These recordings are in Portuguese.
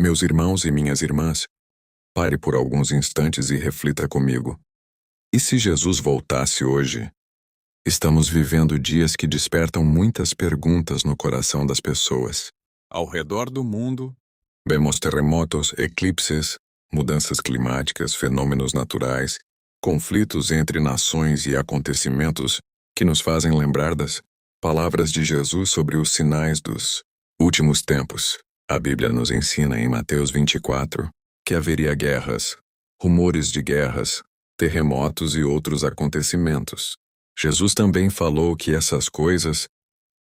Meus irmãos e minhas irmãs, pare por alguns instantes e reflita comigo. E se Jesus voltasse hoje? Estamos vivendo dias que despertam muitas perguntas no coração das pessoas. Ao redor do mundo, vemos terremotos, eclipses, mudanças climáticas, fenômenos naturais, conflitos entre nações e acontecimentos que nos fazem lembrar das palavras de Jesus sobre os sinais dos últimos tempos. A Bíblia nos ensina em Mateus 24 que haveria guerras, rumores de guerras, terremotos e outros acontecimentos. Jesus também falou que essas coisas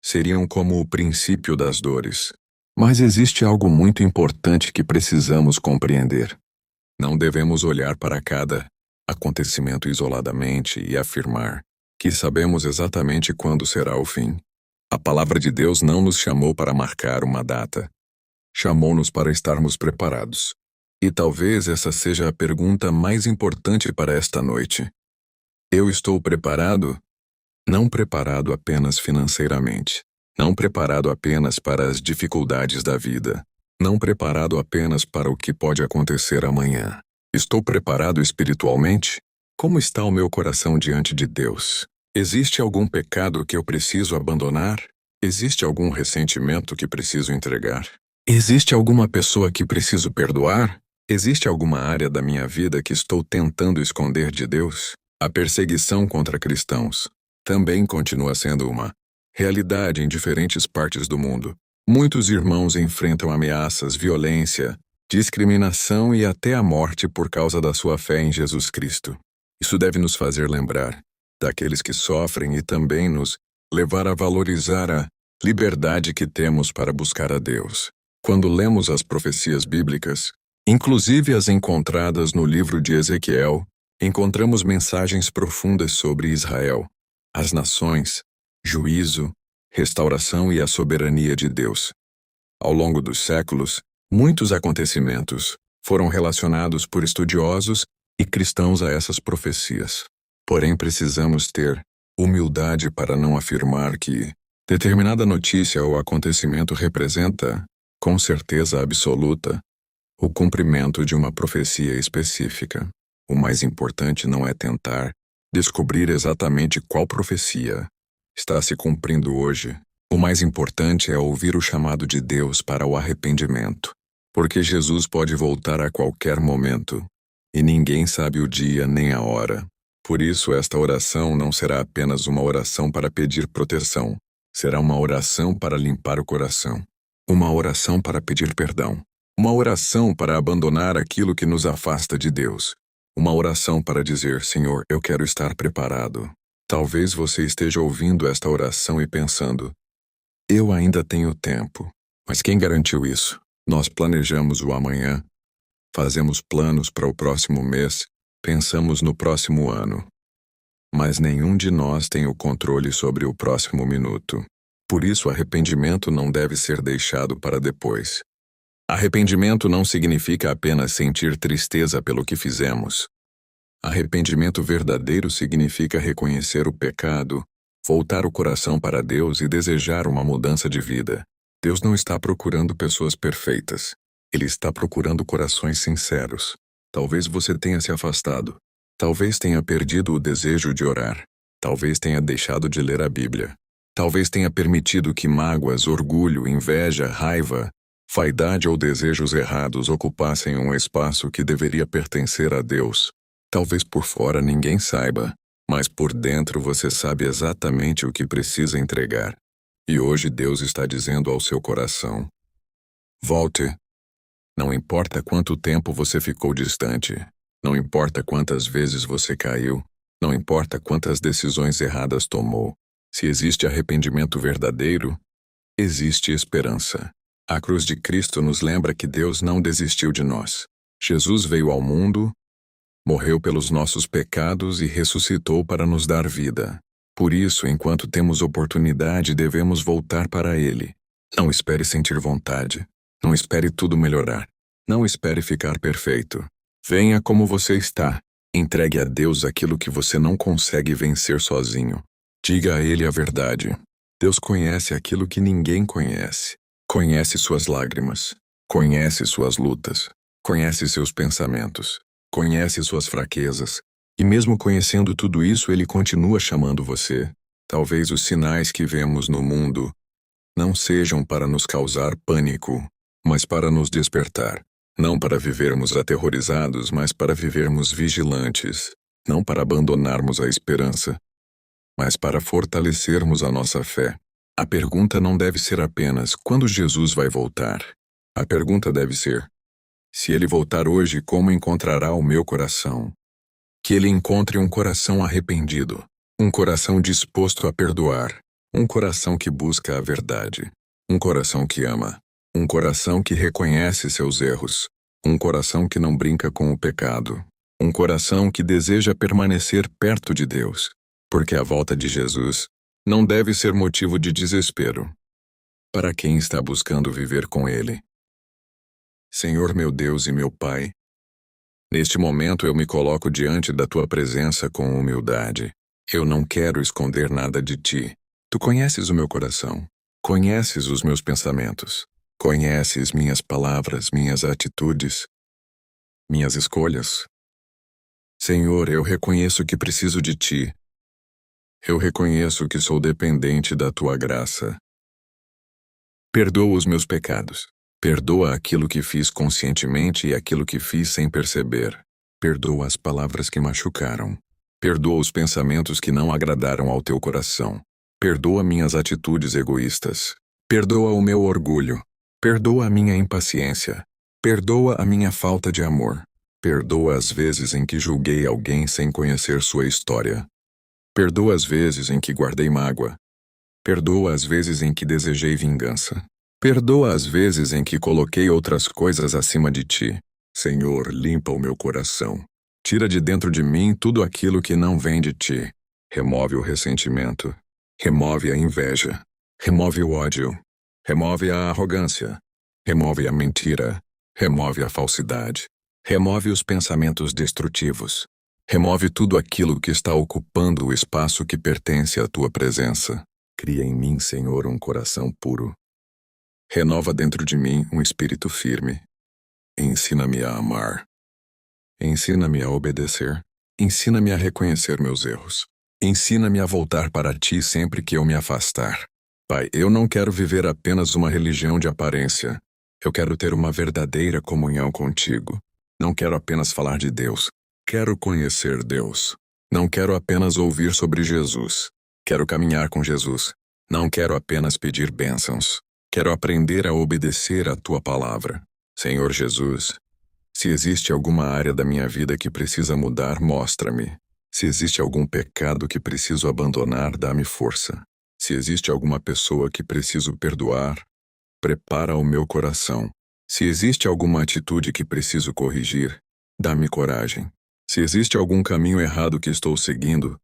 seriam como o princípio das dores. Mas existe algo muito importante que precisamos compreender. Não devemos olhar para cada acontecimento isoladamente e afirmar que sabemos exatamente quando será o fim. A palavra de Deus não nos chamou para marcar uma data. Chamou-nos para estarmos preparados. E talvez essa seja a pergunta mais importante para esta noite. Eu estou preparado? Não preparado apenas financeiramente. Não preparado apenas para as dificuldades da vida. Não preparado apenas para o que pode acontecer amanhã. Estou preparado espiritualmente? Como está o meu coração diante de Deus? Existe algum pecado que eu preciso abandonar? Existe algum ressentimento que preciso entregar? Existe alguma pessoa que preciso perdoar? Existe alguma área da minha vida que estou tentando esconder de Deus? A perseguição contra cristãos também continua sendo uma realidade em diferentes partes do mundo. Muitos irmãos enfrentam ameaças, violência, discriminação e até a morte por causa da sua fé em Jesus Cristo. Isso deve nos fazer lembrar daqueles que sofrem e também nos levar a valorizar a liberdade que temos para buscar a Deus. Quando lemos as profecias bíblicas, inclusive as encontradas no livro de Ezequiel, encontramos mensagens profundas sobre Israel, as nações, juízo, restauração e a soberania de Deus. Ao longo dos séculos, muitos acontecimentos foram relacionados por estudiosos e cristãos a essas profecias. Porém, precisamos ter humildade para não afirmar que determinada notícia ou acontecimento representa, com certeza absoluta, o cumprimento de uma profecia específica. O mais importante não é tentar descobrir exatamente qual profecia está se cumprindo hoje. O mais importante é ouvir o chamado de Deus para o arrependimento, porque Jesus pode voltar a qualquer momento, e ninguém sabe o dia nem a hora. Por isso, esta oração não será apenas uma oração para pedir proteção, será uma oração para limpar o coração, uma oração para pedir perdão, uma oração para abandonar aquilo que nos afasta de Deus, uma oração para dizer: Senhor, eu quero estar preparado. Talvez você esteja ouvindo esta oração e pensando: eu ainda tenho tempo. Mas quem garantiu isso? Nós planejamos o amanhã, fazemos planos para o próximo mês, pensamos no próximo ano. Mas nenhum de nós tem o controle sobre o próximo minuto. Por isso, arrependimento não deve ser deixado para depois. Arrependimento não significa apenas sentir tristeza pelo que fizemos. Arrependimento verdadeiro significa reconhecer o pecado, voltar o coração para Deus e desejar uma mudança de vida. Deus não está procurando pessoas perfeitas. Ele está procurando corações sinceros. Talvez você tenha se afastado. Talvez tenha perdido o desejo de orar. Talvez tenha deixado de ler a Bíblia. Talvez tenha permitido que mágoas, orgulho, inveja, raiva, vaidade ou desejos errados ocupassem um espaço que deveria pertencer a Deus. Talvez por fora ninguém saiba, mas por dentro você sabe exatamente o que precisa entregar. E hoje Deus está dizendo ao seu coração: volte. Não importa quanto tempo você ficou distante, não importa quantas vezes você caiu, não importa quantas decisões erradas tomou. Se existe arrependimento verdadeiro, existe esperança. A cruz de Cristo nos lembra que Deus não desistiu de nós. Jesus veio ao mundo, morreu pelos nossos pecados e ressuscitou para nos dar vida. Por isso, enquanto temos oportunidade, devemos voltar para Ele. Não espere sentir vontade. Não espere tudo melhorar. Não espere ficar perfeito. Venha como você está. Entregue a Deus aquilo que você não consegue vencer sozinho. Diga a Ele a verdade. Deus conhece aquilo que ninguém conhece. Conhece suas lágrimas. Conhece suas lutas, conhece seus pensamentos, conhece suas fraquezas, e mesmo conhecendo tudo isso, ele continua chamando você. Talvez os sinais que vemos no mundo não sejam para nos causar pânico, mas para nos despertar. Não para vivermos aterrorizados, mas para vivermos vigilantes. Não para abandonarmos a esperança, mas para fortalecermos a nossa fé. A pergunta não deve ser apenas quando Jesus vai voltar. A pergunta deve ser: se ele voltar hoje, como encontrará o meu coração? Que ele encontre um coração arrependido, um coração disposto a perdoar, um coração que busca a verdade, um coração que ama, um coração que reconhece seus erros, um coração que não brinca com o pecado, um coração que deseja permanecer perto de Deus, porque a volta de Jesus não deve ser motivo de desespero para quem está buscando viver com Ele. Senhor meu Deus e meu Pai, neste momento eu me coloco diante da Tua presença com humildade. Eu não quero esconder nada de Ti. Tu conheces o meu coração, conheces os meus pensamentos, conheces minhas palavras, minhas atitudes, minhas escolhas. Senhor, eu reconheço que preciso de Ti. Eu reconheço que sou dependente da Tua graça. Perdoa os meus pecados. Perdoa aquilo que fiz conscientemente e aquilo que fiz sem perceber. Perdoa as palavras que machucaram. Perdoa os pensamentos que não agradaram ao Teu coração. Perdoa minhas atitudes egoístas. Perdoa o meu orgulho. Perdoa a minha impaciência. Perdoa a minha falta de amor. Perdoa as vezes em que julguei alguém sem conhecer sua história. Perdoa as vezes em que guardei mágoa. Perdoa as vezes em que desejei vingança. Perdoa as vezes em que coloquei outras coisas acima de Ti. Senhor, limpa o meu coração. Tira de dentro de mim tudo aquilo que não vem de Ti. Remove o ressentimento. Remove a inveja. Remove o ódio. Remove a arrogância. Remove a mentira. Remove a falsidade. Remove os pensamentos destrutivos. Remove tudo aquilo que está ocupando o espaço que pertence à Tua presença. Cria em mim, Senhor, um coração puro. Renova dentro de mim um espírito firme. Ensina-me a amar. Ensina-me a obedecer. Ensina-me a reconhecer meus erros. Ensina-me a voltar para Ti sempre que eu me afastar. Pai, eu não quero viver apenas uma religião de aparência. Eu quero ter uma verdadeira comunhão contigo. Não quero apenas falar de Deus. Quero conhecer Deus. Não quero apenas ouvir sobre Jesus. Quero caminhar com Jesus. Não quero apenas pedir bênçãos. Quero aprender a obedecer a Tua palavra. Senhor Jesus, se existe alguma área da minha vida que precisa mudar, mostra-me. Se existe algum pecado que preciso abandonar, dá-me força. Se existe alguma pessoa que preciso perdoar, prepara o meu coração. Se existe alguma atitude que preciso corrigir, dá-me coragem. Se existe algum caminho errado que estou seguindo,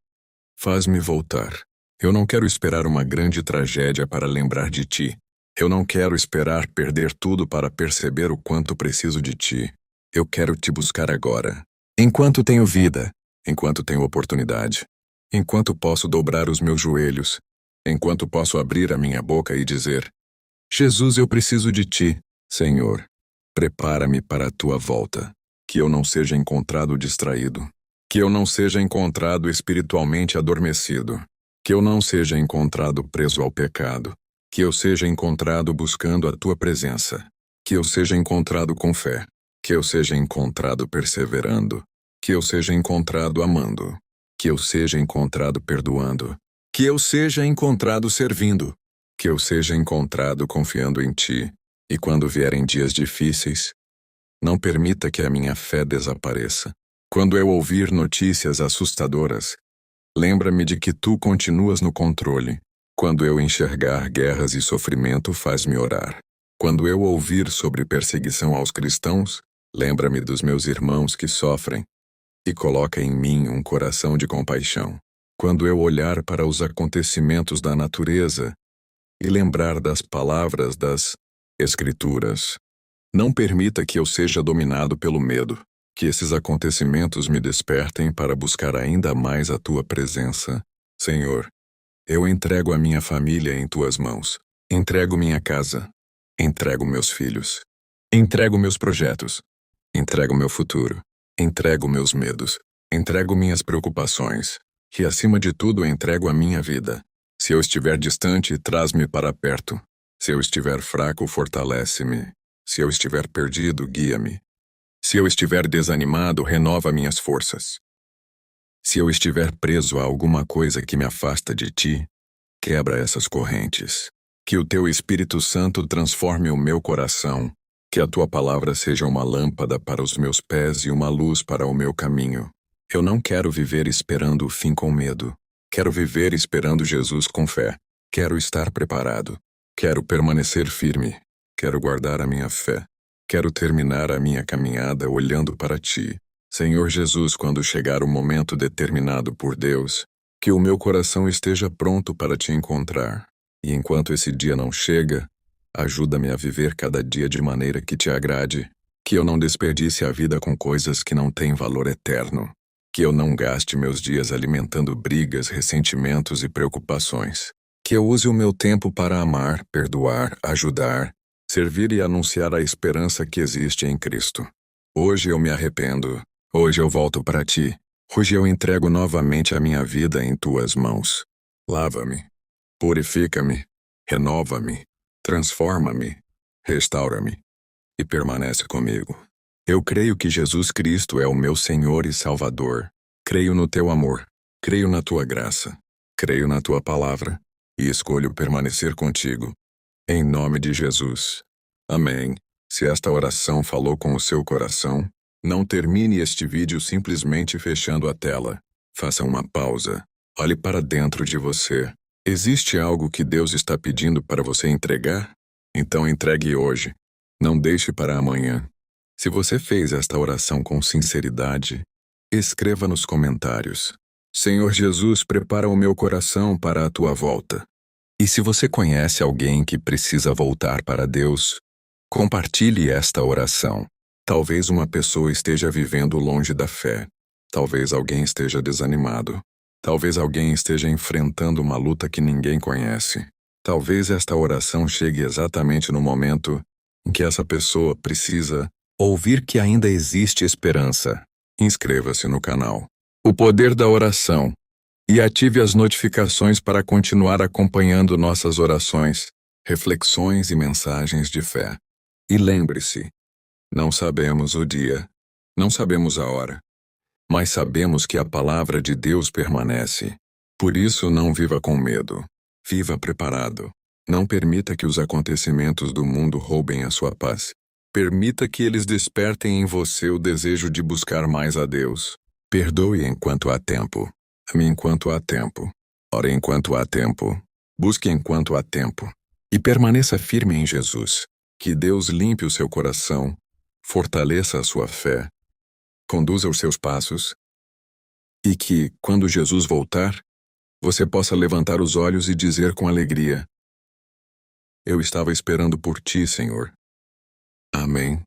faz-me voltar. Eu não quero esperar uma grande tragédia para lembrar de Ti. Eu não quero esperar perder tudo para perceber o quanto preciso de Ti. Eu quero Te buscar agora. Enquanto tenho vida, enquanto tenho oportunidade, enquanto posso dobrar os meus joelhos, enquanto posso abrir a minha boca e dizer: Jesus, eu preciso de Ti. Senhor, prepara-me para a Tua volta. Que eu não seja encontrado distraído. Que eu não seja encontrado espiritualmente adormecido. Que eu não seja encontrado preso ao pecado. Que eu seja encontrado buscando a Tua presença. Que eu seja encontrado com fé. Que eu seja encontrado perseverando. Que eu seja encontrado amando. Que eu seja encontrado perdoando. Que eu seja encontrado servindo. Que eu seja encontrado confiando em Ti. E quando vierem dias difíceis, não permita que a minha fé desapareça. Quando eu ouvir notícias assustadoras, lembra-me de que Tu continuas no controle. Quando eu enxergar guerras e sofrimento, faz-me orar. Quando eu ouvir sobre perseguição aos cristãos, lembra-me dos meus irmãos que sofrem e coloca em mim um coração de compaixão. Quando eu olhar para os acontecimentos da natureza e lembrar das palavras das Escrituras, não permita que eu seja dominado pelo medo, que esses acontecimentos me despertem para buscar ainda mais a Tua presença. Senhor, eu entrego a minha família em Tuas mãos. Entrego minha casa. Entrego meus filhos. Entrego meus projetos. Entrego meu futuro. Entrego meus medos. Entrego minhas preocupações. E acima de tudo, entrego a minha vida. Se eu estiver distante, traz-me para perto. Se eu estiver fraco, fortalece-me. Se eu estiver perdido, guia-me. Se eu estiver desanimado, renova minhas forças. Se eu estiver preso a alguma coisa que me afasta de ti, quebra essas correntes. Que o teu Espírito Santo transforme o meu coração. Que a tua palavra seja uma lâmpada para os meus pés e uma luz para o meu caminho. Eu não quero viver esperando o fim com medo. Quero viver esperando Jesus com fé. Quero estar preparado. Quero permanecer firme. Quero guardar a minha fé. Quero terminar a minha caminhada olhando para ti. Senhor Jesus, quando chegar o momento determinado por Deus, que o meu coração esteja pronto para te encontrar. E enquanto esse dia não chega, ajuda-me a viver cada dia de maneira que te agrade. Que eu não desperdice a vida com coisas que não têm valor eterno. Que eu não gaste meus dias alimentando brigas, ressentimentos e preocupações. Que eu use o meu tempo para amar, perdoar, ajudar, servir e anunciar a esperança que existe em Cristo. Hoje eu me arrependo. Hoje eu volto para ti. Hoje eu entrego novamente a minha vida em tuas mãos. Lava-me, purifica-me, renova-me, transforma-me, restaura-me e permanece comigo. Eu creio que Jesus Cristo é o meu Senhor e Salvador. Creio no teu amor. Creio na tua graça. Creio na tua palavra e escolho permanecer contigo. Em nome de Jesus. Amém. Se esta oração falou com o seu coração, não termine este vídeo simplesmente fechando a tela. Faça uma pausa. Olhe para dentro de você. Existe algo que Deus está pedindo para você entregar? Então entregue hoje. Não deixe para amanhã. Se você fez esta oração com sinceridade, escreva nos comentários: Senhor Jesus, prepara o meu coração para a tua volta. E se você conhece alguém que precisa voltar para Deus, compartilhe esta oração. Talvez uma pessoa esteja vivendo longe da fé. Talvez alguém esteja desanimado. Talvez alguém esteja enfrentando uma luta que ninguém conhece. Talvez esta oração chegue exatamente no momento em que essa pessoa precisa ouvir que ainda existe esperança. Inscreva-se no canal O Poder da Oração e ative as notificações para continuar acompanhando nossas orações, reflexões e mensagens de fé. E lembre-se, não sabemos o dia, não sabemos a hora, mas sabemos que a palavra de Deus permanece. Por isso não viva com medo, viva preparado. Não permita que os acontecimentos do mundo roubem a sua paz. Permita que eles despertem em você o desejo de buscar mais a Deus. Perdoe enquanto há tempo. Ame enquanto há tempo. Ore enquanto há tempo. Busque enquanto há tempo. E permaneça firme em Jesus. Que Deus limpe o seu coração, fortaleça a sua fé, conduza os seus passos, e que, quando Jesus voltar, você possa levantar os olhos e dizer com alegria: Eu estava esperando por ti, Senhor. Amém.